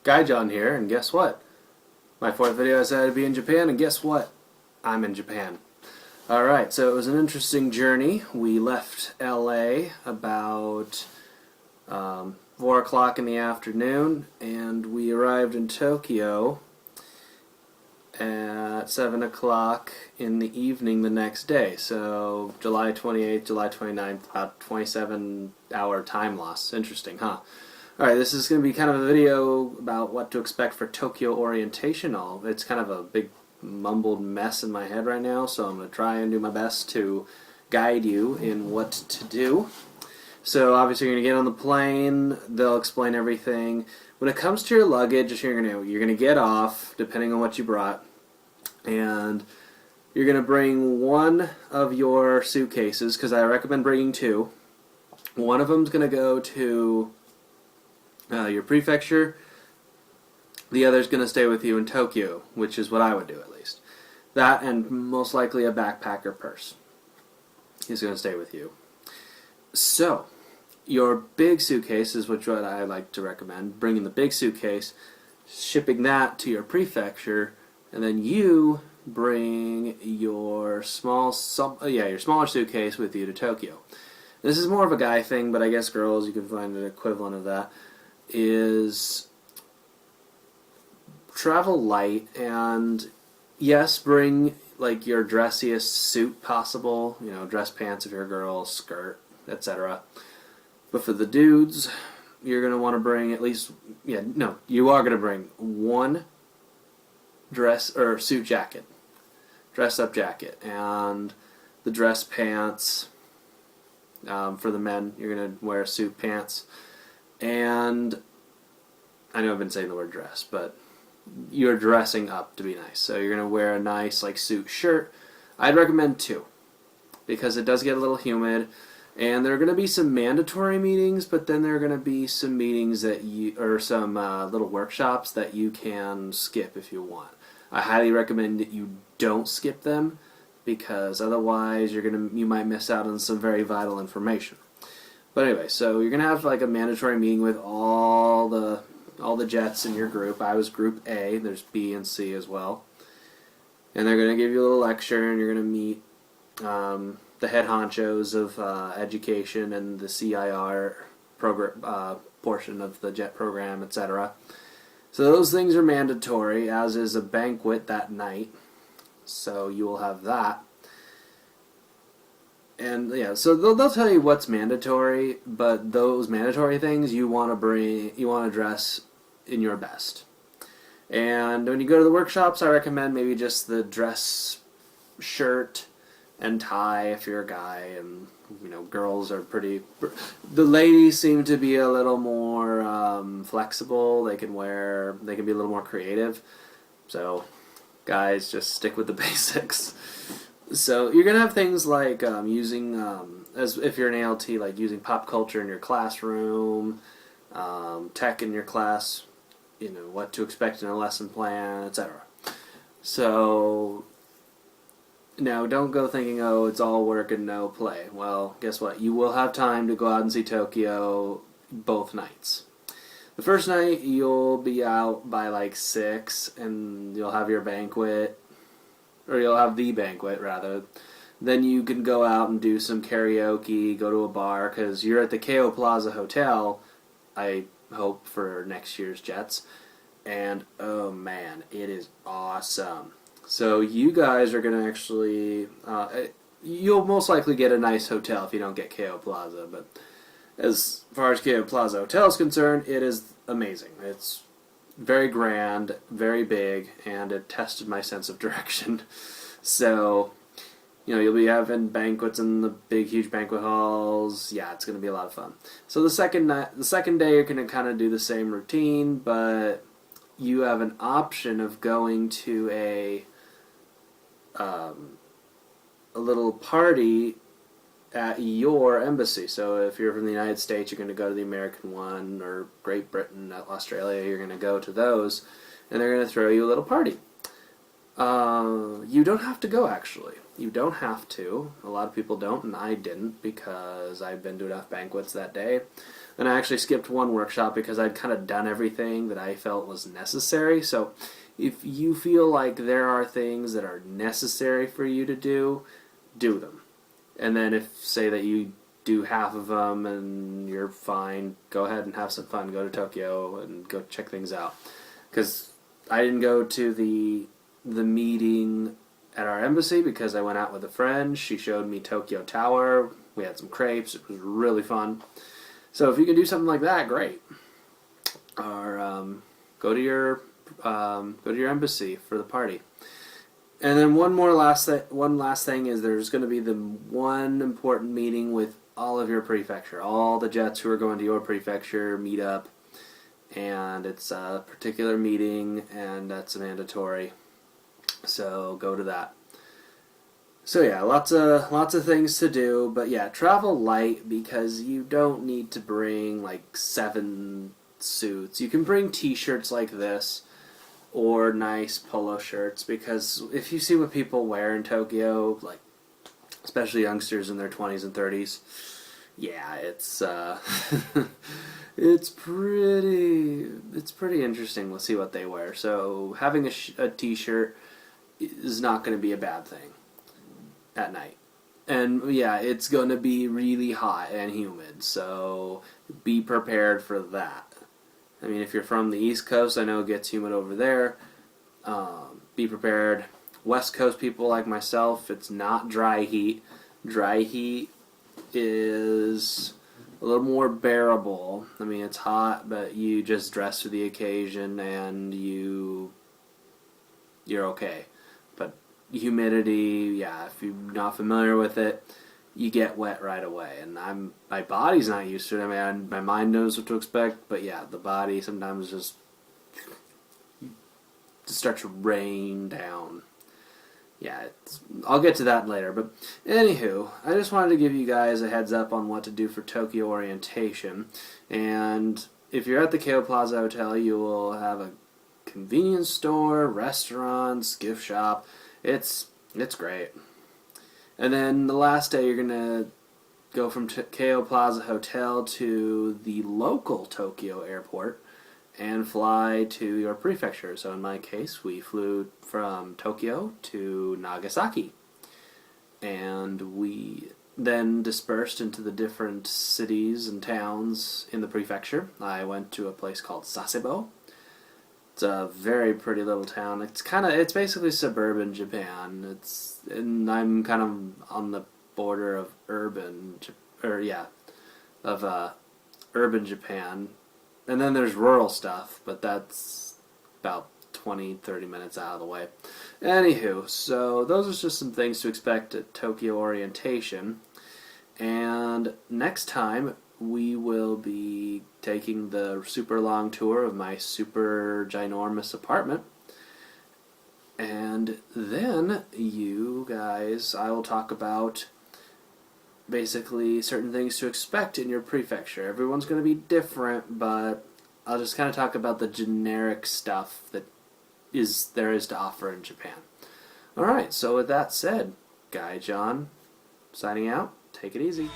Guy John here, and guess what? My fourth video I said I'd be in Japan, and guess what? I'm in Japan. Alright, so it was an interesting journey. We left LA about 4 o'clock in the afternoon, and we arrived in Tokyo at 7 o'clock in the evening the next day. So July 28th, July 29th, about 27-hour time loss. Interesting, huh? Alright, this is going to be kind of a video about what to expect for Tokyo orientation. It's kind of a big mumbled mess in my head right now, so I'm going to try and do my best to guide you in what to do. So obviously you're going to get on the plane, they'll explain everything. When it comes to your luggage, you're going to get off, depending on what you brought, and you're going to bring one of your suitcases, because I recommend bringing two. One of them's going to go to your prefecture. The other's going to stay with you in Tokyo, which is what I would do at least. That and most likely a backpacker purse is going to stay with you. So, your big suitcase is what I like to recommend. Bringing the big suitcase, shipping that to your prefecture, and then you bring your smaller suitcase with you to Tokyo. This is more of a guy thing, but I guess girls, you can find an equivalent of that, is travel light, and yes, bring like your dressiest suit possible, dress pants if you're a girl, skirt, etc. But for the dudes, you're going to want to bring at least, you are going to bring one dress or suit jacket, dress up jacket, and the dress pants. For the men, you're going to wear suit pants. And I know I've been saying the word dress, but you're dressing up to be nice. So you're going to wear a nice suit shirt. I'd recommend two, because it does get a little humid. And there are going to be some mandatory meetings, but then there are going to be some meetings some little workshops that you can skip if you want. I highly recommend that you don't skip them, because otherwise you might miss out on some very vital information. But anyway, so you're going to have a mandatory meeting with all the jets in your group. I was group A, there's B and C as well. And they're going to give you a little lecture, and you're going to meet the head honchos of education and the CIR portion of the jet program, etc. So those things are mandatory, as is a banquet that night. So you will have that. And so they'll tell you what's mandatory, but those mandatory things you want to dress in your best. And when you go to the workshops, I recommend maybe just the dress shirt and tie if you're a guy, and girls are the ladies seem to be a little more flexible. They can be a little more creative. So guys, just stick with the basics. So you're gonna have things like using, as if you're an ALT, like using pop culture in your classroom, tech in your class, what to expect in a lesson plan, etc. So now don't go thinking, oh, it's all work and no play. Well, guess what? You will have time to go out and see Tokyo both nights. The first night you'll be out by 6, and you'll have your banquet. Or you'll have the banquet, rather. Then you can go out and do some karaoke, go to a bar, because you're at the Keio Plaza Hotel, I hope, for next year's Jets. And, oh man, it is awesome. So you guys are going to actually, you'll most likely get a nice hotel if you don't get Keio Plaza, but as far as Keio Plaza Hotel is concerned, it is amazing. It's very grand, very big, and it tested my sense of direction. So, you'll be having banquets in the big, huge banquet halls. Yeah, it's going to be a lot of fun. So the second day, you're going to kind of do the same routine, but you have an option of going to a little party at your embassy. So if you're from the United States, you're going to go to the American one, or Great Britain, Australia, you're going to go to those, and they're going to throw you a little party. You don't have to go, actually. You don't have to. A lot of people don't, and I didn't, because I've been to enough banquets that day. And I actually skipped one workshop because I'd kind of done everything that I felt was necessary. So if you feel like there are things that are necessary for you to do them. And then if, say that you do half of them and you're fine, go ahead and have some fun. Go to Tokyo and go check things out. Because I didn't go to the meeting at our embassy because I went out with a friend. She showed me Tokyo Tower. We had some crepes. It was really fun. So if you can do something like that, great. Or go to your embassy for the party. And then one last thing is there's going to be the one important meeting with all of your prefecture. All the jets who are going to your prefecture meet up, and it's a particular meeting, and that's mandatory. So go to that. So yeah, lots of things to do, but yeah, travel light because you don't need to bring like 7 suits. You can bring t-shirts like this or nice polo shirts, because if you see what people wear in Tokyo, like especially youngsters in their 20s and 30s, yeah, it's it's pretty interesting to see what they wear. So having a t-shirt is not going to be a bad thing at night. And yeah, it's going to be really hot and humid, so be prepared for that. I mean, if you're from the East Coast, I know it gets humid over there. Be prepared. West Coast people like myself, it's not dry heat. Dry heat is a little more bearable. I mean, it's hot, but you just dress for the occasion and you're okay. But humidity, yeah, if you're not familiar with it, you get wet right away. And my body's not used to it. I mean, my mind knows what to expect, but yeah, the body sometimes just starts to rain down. Yeah, I'll get to that later. But anywho, I just wanted to give you guys a heads up on what to do for Tokyo orientation. And if you're at the Keio Plaza Hotel, you will have a convenience store, restaurants, gift shop. It's great. And then the last day, you're going to go from Keio Plaza Hotel to the local Tokyo airport and fly to your prefecture. So in my case, we flew from Tokyo to Nagasaki. And we then dispersed into the different cities and towns in the prefecture. I went to a place called Sasebo. It's a very pretty little town. It's basically suburban Japan. And I'm kind of on the border of urban Japan. And then there's rural stuff, but that's about 20-30 minutes out of the way. Anywho, so those are just some things to expect at Tokyo orientation. And next time, we will be taking the super long tour of my super ginormous apartment. And then I will talk about basically certain things to expect in your prefecture. Everyone's going to be different, but I'll just kind of talk about the generic stuff that there is to offer in Japan. Alright, so with that said, Guy John signing out. Take it easy.